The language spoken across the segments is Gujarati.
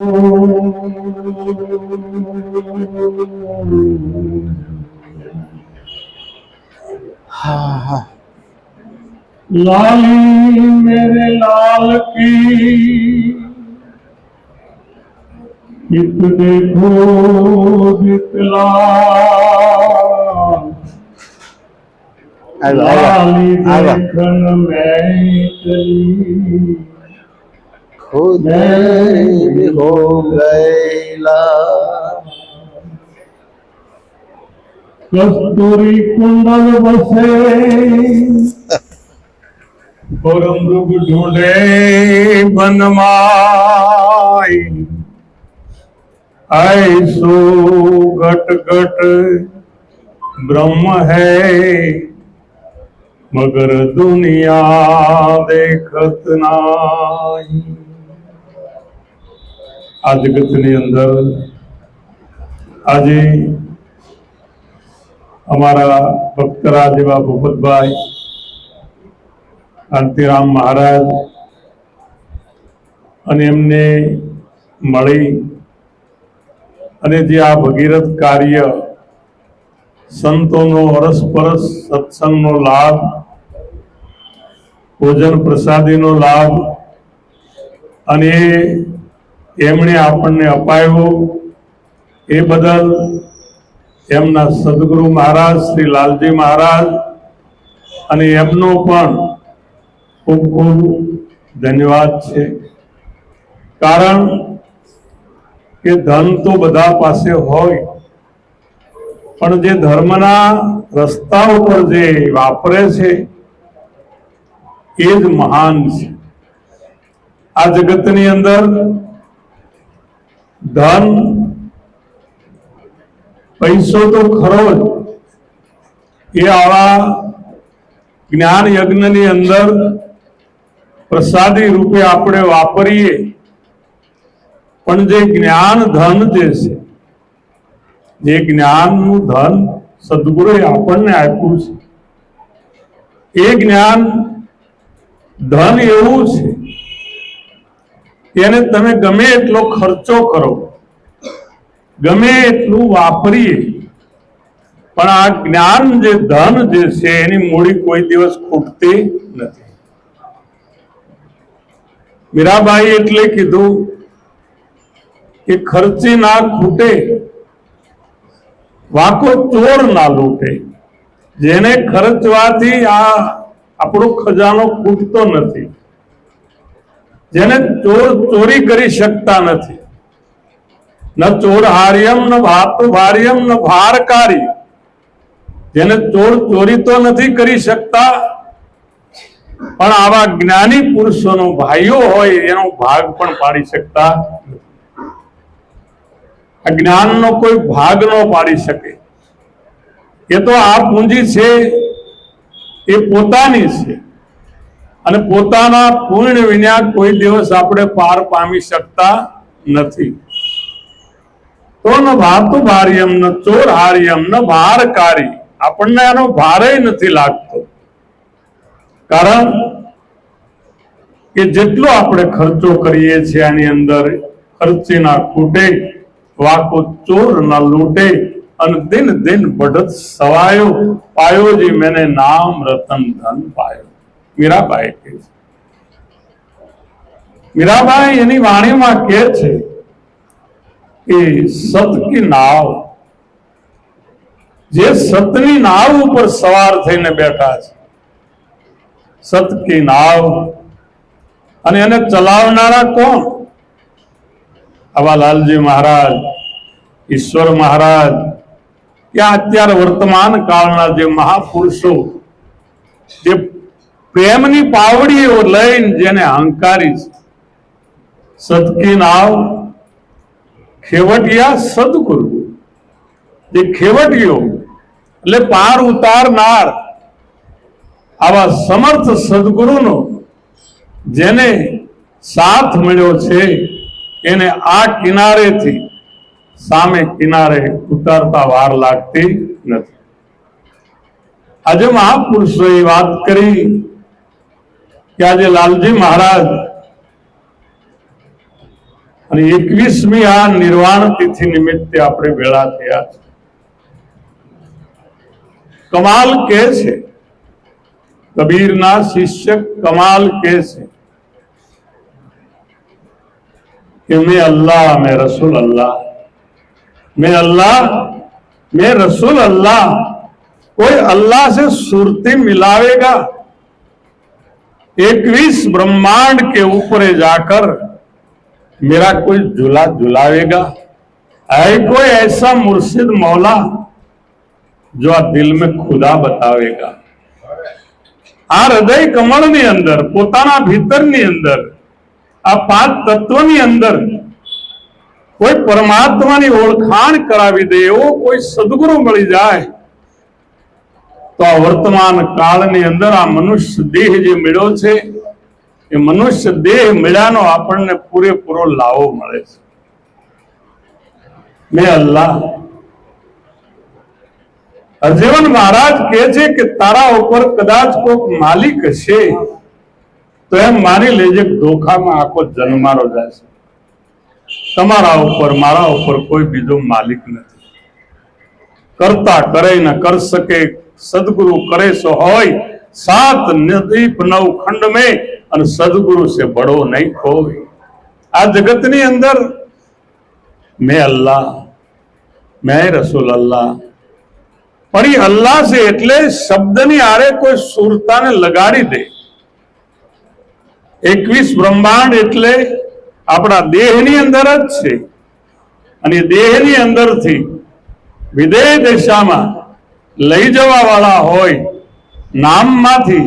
लाली मेरे लाल की इत देखो दिखला लाली देखन मैं चली खुद हो गईला कस्तूरी कुंडल बसे और मृग ढूंढे बनमाई ऐसो घट घट ब्रह्म है मगर दुनिया देखत नाही। आ जगतनी अंदर આજે અમારા ભક્તરાજ એવા ભૂપતભાઈ કાંતિરામ મહારાજ અને એમને મળી અને જે આ ભગીરથ કાર્ય સંતોનો અરસપરસ સત્સંગનો લાભ ભોજન પ્રસાદીનો લાભ અને એમણે આપણને અપાયો એ બદલ એમના સદગુરુ મહારાજ શ્રી લાલજી મહારાજ અને એમનો પણ ખૂબ ખૂબ ધન્યવાદ છે। કારણ કે ધન તો બધા પાસે હોય પણ જે ધર્મના રસ્તા ઉપર જે વાપરે છે એ જ મહાન છે। આ જગતની અંદર ધન પૈસો તો ખરો જ, એ આવા જ્ઞાન યજ્ઞની અંદર પ્રસાદી રૂપે આપણે વાપરીએ પણ જે જ્ઞાન ધન જે છે, જે જ્ઞાનનું ધન સદગુરુએ આપણને આપ્યું છે, એ જ્ઞાન ધન એવું છે એને તમે ગમે એટલો ખર્ચો કરો, ગમે એટલું વાપરીએ પણ આ જ્ઞાન જે ધન જે છે એની મૂડી કોઈ દિવસ ખૂટતી નથી। મીરાબાઈ એટલે કીધું કે ખર્ચી ના ખૂટે વાકો ચોર ના લૂટે। જેને ખર્ચવાથી આ આપણો ખજાનો ખૂટતો નથી, જેને ચોર ચોરી કરી શકતા નથી। ન ચોર હાર્યમ ન ભાતુ ભાર્યમ ન ભારકારી, જેને ચોર ચોરી તો નથી કરી શકતા પણ આવા જ્ઞાની પુરુષોનો ભાઈઓ હોય એનો ભાગ પણ પાડી શકતા નથી। આ જ્ઞાનનો કોઈ ભાગ ન પાડી શકે। એ તો આ પૂંજી છે એ પોતાની છે અને પોતાના પૂર્ણ વિના કોઈ દિવસ આપણે પાર પામી શકતા નથી। તો ન ભાતુ ભાર્યમ ન ચોર હાર્યમ ન ભારકારી, આપણને આનો ભારે નથી લાગતો। કારણ કે જેટલો આપણે ખર્ચો કરીએ છીએ આની અંદર ખર્ચી ના ખૂટે વાકો ચોર ના લૂટે અને દિન દિન बढ़त સવાયો પાયો જી मैंने नाम रतन धन पायो। મીરાબાઈ કહે છે, મીરાબાઈ એની વાણીમાં કહે છે કે સત की नाव, જે સતની નાવ ઉપર સવાર થઈને બેઠા છે, સત की नाव, અને એને ચલાવનારા કોણ? આવા લાલજી મહારાજ, ઈશ્વર મહારાજ, કે અત્યારે વર્તમાન કાળના જે મહાપુરુષો જે પ્રેમની પાવડીઓ લઈને જેને હંકારી છે, સત की नाव ખેવટિયા સદગુરુ, જે ખેવટીઓ એટલે પાર ઉતારનાર આવા સમર્થ સદગુરુનો જેને સાથ મળ્યો છે એને આ કિનારેથી સામે કિનારે ઉતારતા વાર લાગતી નથી। આજે મહાપુરુષોએ વાત કરી કે આજે લાલજી મહારાજ અને 21મી આ નિર્વાણ તિથિ નિમિત્તે આપણે ભેળા થયા છે. કમાલ કહે છે, કબીરના શિષ્ય કમાલ કહે છે कि मैं अल्लाह मैं रसूल अल्लाह, मैं अल्लाह मैं रसूल अल्लाह. कोई अल्लाह से सुरती मिलावेगा? 21 ब्रह्मांड के ऊपर जाकर मेरा कोई झूला झुलावेगा? है कोई ऐसा मुर्शिद मौला जो आ दिल में खुदा बतावेगा? आ हृदय कमळनी अंदर, पोताना भीतरनी अंदर, आ 5 તત્વની અંદર કોઈ પરમાત્માની ઓળખાણ કરાવી દે એવો કોઈ સદગુરુ મળી જાય તો આ વર્તમાન કાળની અંદર આ મનુષ્ય દેહ જે મળ્યો છે એ મનુષ્ય દેહ મળ્યાનો આપણને પૂરેપૂરો લાવો મળે છે. મેં અલ્લાહ હરજીવન મહારાજ કહે છે કે તારા ઉપર કદાચ કોઈક માલિક હશે તો એમ માની લેજે ધોખામાં આખો જન્મારો જાય છે. તમારા ઉપર મારા ઉપર કોઈ બીજો માલિક નથી. કરતા કરે ન કર સકે સદગુરુ કરે સો હોય, 7 નદીપ 9 ખંડ में અને સદગુરુ से बड़ो नहीं कोई. આ જગતની અંદર મેં અલ્લાહ મેં રસૂલ અલ્લાહ, પણ એ અલ્લાહ છે એટલે શબ્દની આરે કોઈ સુરતાને લગાડી દે. 21 બ્રહ્માંડ એટલે આપણા દેહની અંદર જ છે અને દેહની અંદરથી વિદેહ દિશામાં લઈ જવા વાળા હોય, નામમાંથી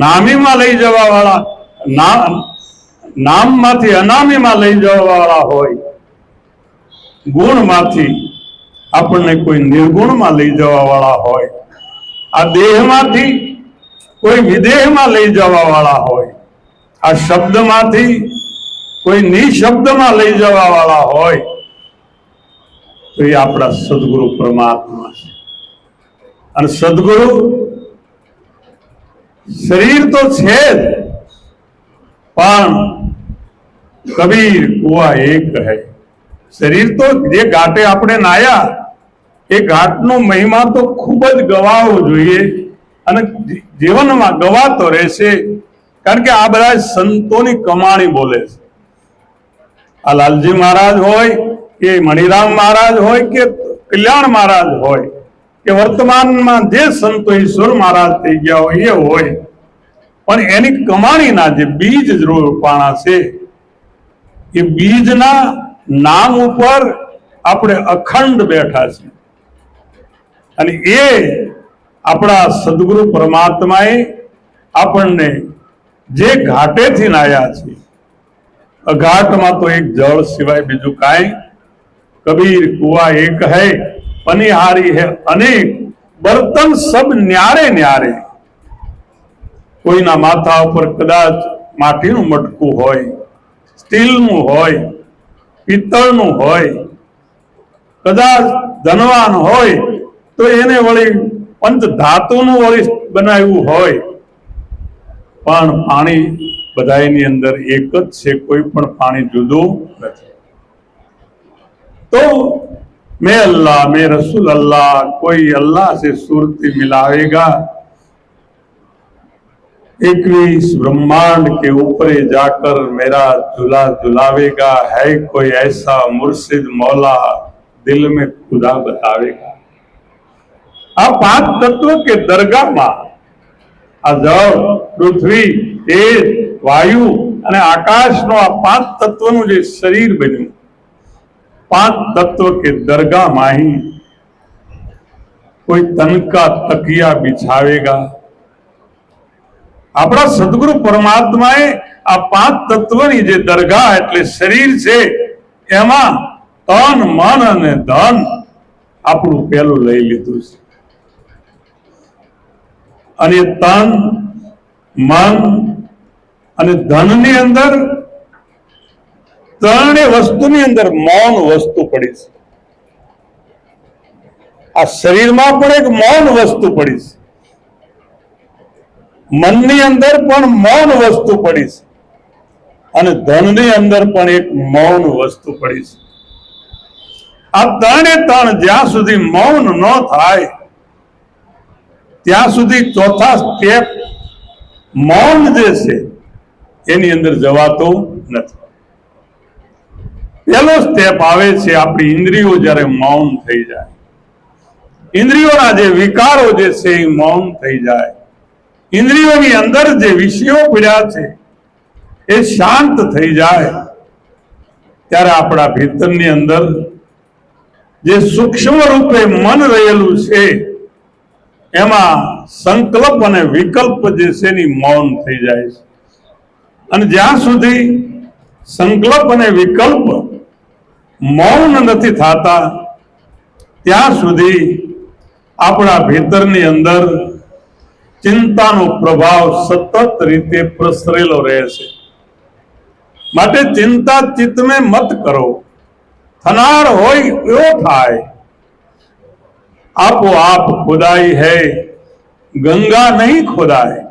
નામીમાં લઈ જવા વાળા, નામમાંથી અનામીમાં લઈ જવા વાળા હોય, ગુણમાંથી આપણને કોઈ નિર્ગુણમાં લઈ જવા વાળા હોય, આ દેહમાંથી કોઈ વિદેહમાં લઈ જવા વાળા હોય, આ શબ્દમાંથી કોઈ નિશબ્દમાં લઈ જવા વાળા હોય તો એ આપણા સદગુરુ પરમાત્મા છે. અને સદગુરુ શરીર તો છે જ, પણ કબીર કુવા એક હૈ. શરીર તો જે ઘાટે આપણે નાયા એ ઘાટનો મહિમા તો ખૂબ જ ગવાવો જોઈએ અને જીવનમાં ગવાતો રહેશે. કારણ કે આ બધા સંતોની કમાણી બોલે છે. આ લાલજી મહારાજ હોય કે મણિરામ મહારાજ હોય કે કલ્યાણ મહારાજ હોય કે વર્તમાનમાં જે સંતો ઈશ્વર મહારાજ થઈ ગયા હોય એ હોય, પણ એની કમાણીના જે બીજ રોપાણા છે એ બીજના નામ ઉપર આપણે અખંડ બેઠા છે. અને એ આપણા સદગુરુ પરમાત્માએ આપણને જે ઘાટેથી નાયા છે, અઘાટમાં તો એક જળ સિવાય બીજું કાંઈ. કબીર કુવા એક હૈ, પનિહારી હૈ અનેક, બર્તન સબ ન્યારે ન્યારે. કોઈના માથા ઉપર કદાચ માટીનું મટકું હોય, સ્ટીલનું હોય, પિત્તળનું હોય, કદાચ ધનવાન હોય તો એને વળી પંચ ધાતુનું વળી બનાવ્યું હોય, પણ પાણી બધાની અંદર એક જ છે, કોઈ પણ પાણી જુદું નથી. तो मैं अल्लाह मैं रसूल अल्लाह, कोई अल्लाह से सुरती मिलावेगा? 21 ब्रह्मांड के ऊपर जाकर मेरा झूला झुलावेगा? है कोई ऐसा मुर्शिद मौला दिल में खुदा बतावेगा? આ 5 તત્વો કે દરગાહમાં આ જળ, પૃથ્વી, તેજ, વાયુ અને આકાશનો આ 5 તત્વનું જે શરીર બન્યું, 5 तत्व के दरगाह माही कोई तन का तकिया बिछावेगा? अपना सदगुरु परमात्माए आ 5 तत्वनी जे दरगाह એટલે શરીર છે એમાં તન મન અને ધન આપણું પહેલું લઈ લીધું છે. અને તન મન અને ધનની અંદર ત્રણેય વસ્તુની અંદર મૌન વસ્તુ પડી છે. આ શરીરમાં પણ એક મૌન વસ્તુ પડી છે, મનની અંદર પણ મૌન વસ્તુ પડી છે, અને ધનની અંદર પણ એક મૌન વસ્તુ પડી છે. આ ત્રણે ત્રણ જ્યાં સુધી મૌન ન થાય ત્યાં સુધી ચોથા સ્ટેપ મૌન જે છે એની અંદર જવાતો નથી. પહેલો સ્ટેપ આવે છે આપણી ઇન્દ્રિયો જ્યારે મૌન થઈ જાય, ઇન્દ્રિયોના જે વિકારો જે છે એ મૌન થઈ જાય, ઇન્દ્રિયોની અંદર જે વિષયો પડ્યા છે એ શાંત થઈ જાય, ત્યારે આપણા ભીતરની અંદર જે સૂક્ષ્મ રૂપે મન રહેલું છે એમાં સંકલ્પ અને વિકલ્પ જે છે એની મૌન થઈ જાય છે. અને જ્યાં સુધી સંકલ્પ અને વિકલ્પ મૌન નથી થતા ત્યાં સુધી આપણા ભીતરની અંદર ચિંતાનો પ્રભાવ સતત રીતે પ્રસરેલો રહે છે. માટે ચિંતા ચિત્ત में મત કરો, થનાર હોય એવો થાય. આપોઆપ ખુદાઈ હૈ, ગંગા નહીં ખોદાય.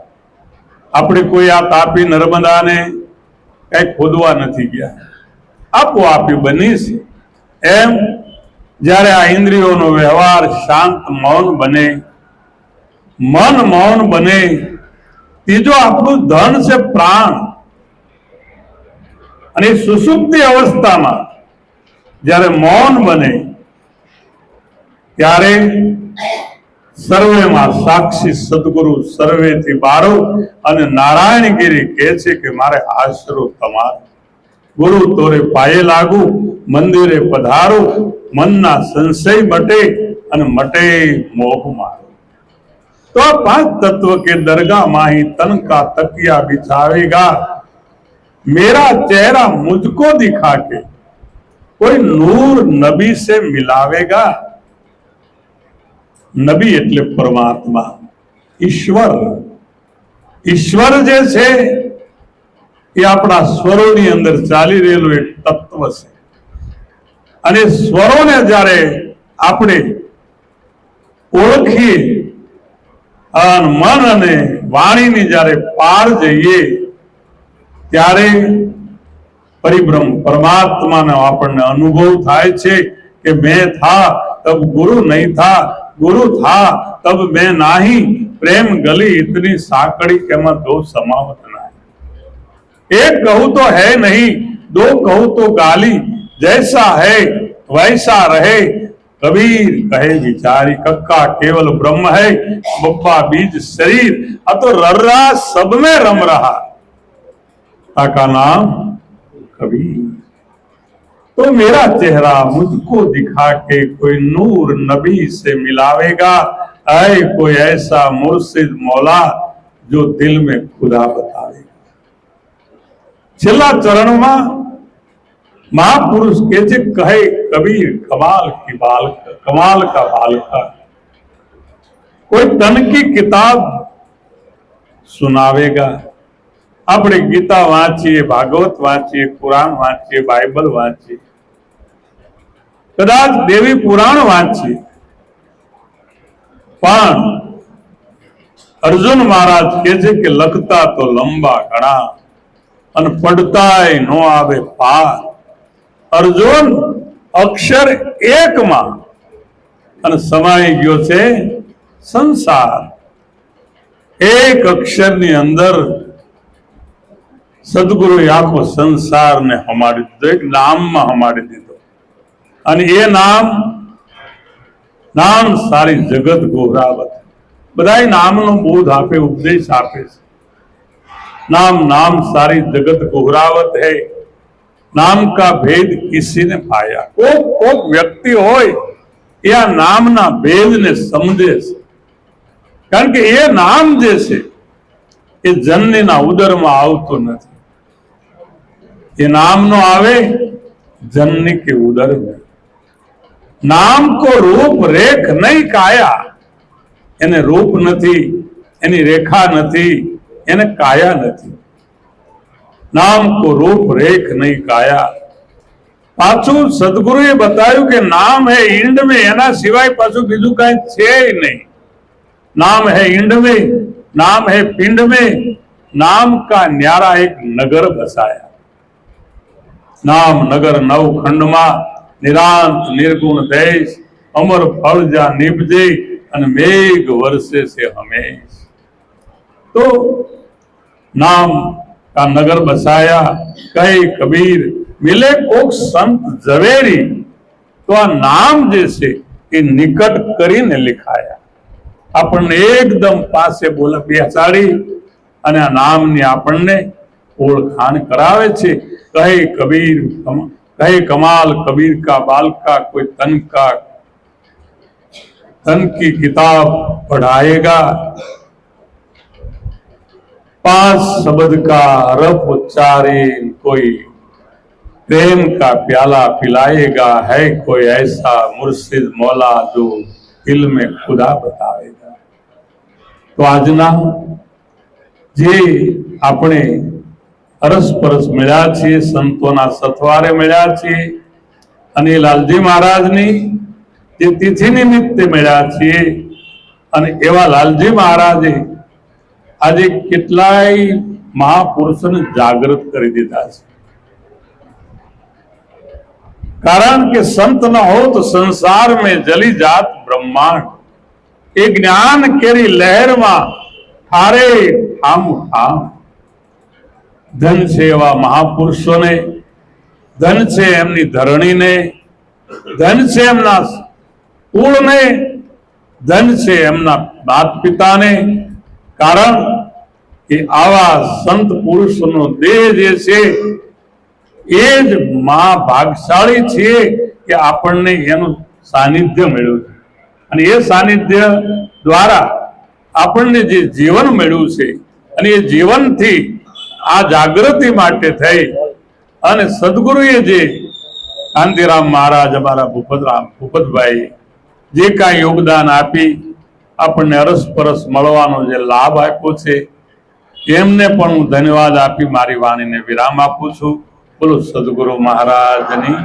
આપણે કોઈ આ તાપી નર્મદાને કઈ ખોદવા નથી ગયા, આપોઆપ બની છે. એમ જ્યારે આ ઇન્દ્રિયોનો વ્યવહાર શાંત મૌન બને, મન મૌન બને, ત્રીજો આપણું ધન છે પ્રાણ. અને સુષુપ્તિ અવસ્થામાં જ્યારે મૌન બને ત્યારે સર્વેમાં સાક્ષી સદગુરુ સર્વેથી બારો. અને નારાયણગીરી કહે છે કે મારે આશરો તમારો, ગુરુ તોરે પાયે લાગુ, મંદિરે પધારો, મનના સંશય મટે અને મટે મોહ મારો. तो पांच तत्व के दरगाह माही तन का तकिया बिछावेगा, मेरा चेहरा मुझको दिखा के कोई नूर नबी से मिलावेगा. નબી એટલે પરમાત્મા, ઈશ્વર. ઈશ્વર જે છે એ આપણા સ્વરોની અંદર ચાલી રહેલું એક તત્વ છે. અને સ્વરોને જ્યારે આપણે ઓળખીએ, મન અને વાણીની જ્યારે પાર જઈએ ત્યારે પરિબ્રહ્મ પરમાત્માનો આપણને અનુભવ થાય છે કે મેં થા તબ ગુરુ નહીં થા, गुरु था तब मैं नाही, प्रेम गली इतनी साकड़ी के मैं दो समावत नहीं. एक कहूं तो है नहीं, दो कहूं तो गाली, जैसा है वैसा रहे, कबीर कहे विचारी. कक्का केवल ब्रह्म है, बप्पा बीज शरीर, अतो रर्रा सब में रम रहा, का नाम कबीर. तो मेरा चेहरा मुझको दिखा के कोई नूर नबी से मिलावेगा, ऐ कोई ऐसा मुर्शिद मौला जो दिल में खुदा बतावेगा. छेल्ला चरणમાં महापुरुष के जे कहे कबीर कमाल की बाल, कमाल का बाल का. कोई तन की किताब सुनावेगा. આપણે ગીતા વાંચીએ, ભાગવત વાંચીએ, કુરાન વાંચીએ, બાઇબલ વાંચીએ, કદાચ દેવી પુરાણ વાંચીએ, પણ અર્જુન મહારાજ કહે છે કે લખતા તો લંબા ઘણા અને પડતાય નો આવે પાર. અર્જુન અક્ષર એકમાં અને સમાઈ ગયો છે સંસાર. એક અક્ષરની અંદર સદગુરુએ આખો સંસારને હમાડી દીધો, એક નામમાં હમાડી દીધો. અને એ નામ સારી જગત ગોહરાવત. બધા નામનો બોધ આપે, ઉપદેશ આપે છે. नाम सारी जगत गौरावत है, नाम का भेद किसी ने पाया. कोक व्यक्ति होय या नामना भेद ने समझे છે. કારણ કે એ નામ જે છે એ જનનીના ઉદરમાં આવતું નથી. એ નામ નો આવે જનની के उदर में. नाम को रूप रेख नहीं काया, એને રૂપ નથી, એની રેખા નથી, એને કાયા નથી. નામ કો રૂપ રેખ નહીં કાયા. પાછું સદગુરુએ બતાવ્યું કે નામ હે ઈંડ में, એના સિવાય પાછું બીજું કઈ છે નહીં. नाम है इंड में, नाम है पिंड में, नाम का न्यारा एक नगर बसाया. નામ નગર નવ ખંડમાં નિરાંત નિર્ગુણ દેશ અમર ફળ જા નિપજે અને મેઘ વર્ષે છે હમેશ। तो नाम का नगर बसाया कहे कबीर मिले कोक संत झवेरी। तो आ नाम जैसे कि निकट करीने लिखाया આપણને એકદમ પાસે બોલે બેસાડી અને આ નામની આપણને ઓળખાણ કરાવે છે। કહે કબીર કહે કમાલ કબીર का बाल का कोई तन की किताब पढ़ाएगा। 5 शब्द का रफ उच्चारे कोई प्रेम का प्याला पिलाएगा। है कोई ऐसा मुर्शिद मौला जो दिल में खुदा बताएगा। तो आजना जे આપણે અરસપરસ મળ્યા છીએ, સંતોના સથવારે મળ્યા છીએ અને લાલજી મહારાજની જે તિથિ નિમિત્તે મળ્યા છીએ અને એવા લાલજી મહારાજે આજે કેટલાય મહાપુરુષોને જાગૃત કરી દીધા છે। કારણ કે સંત ન હો તો સંસાર में जली जात ब्रह्मांड। એ જ્ઞાન કેરી લહેરમાં ઠારે ઠામ ઠામ। ધન છે એવા મહાપુરુષોને, ધન છે એમની ધરણીને, ધન છે એમના કુળને, ધન છે એમના માત પિતાને। કારણ કે આવા સંત પુરુષોનો દેહ જે છે એ જ મહાભાગશાળી છે કે આપણને એનું સાનિધ્ય મળ્યું છે અને એ સાનિધ્ય દ્વારા આપણને જે જીવન મળ્યું છે અને એ જીવનથી આ જાગૃતિ માટે થઈ અને સદગુરુએ જે કાંતિરામ મહારાજ અમારા ભૂપતભાઈ જે કાંઈ યોગદાન આપી આપણને અરસપરસ મળવાનો જે લાભ આપ્યો છે એમને પણ હું ધન્યવાદ આપી મારી વાણીને વિરામ આપું છું। બોલો સદગુરુ મહારાજની।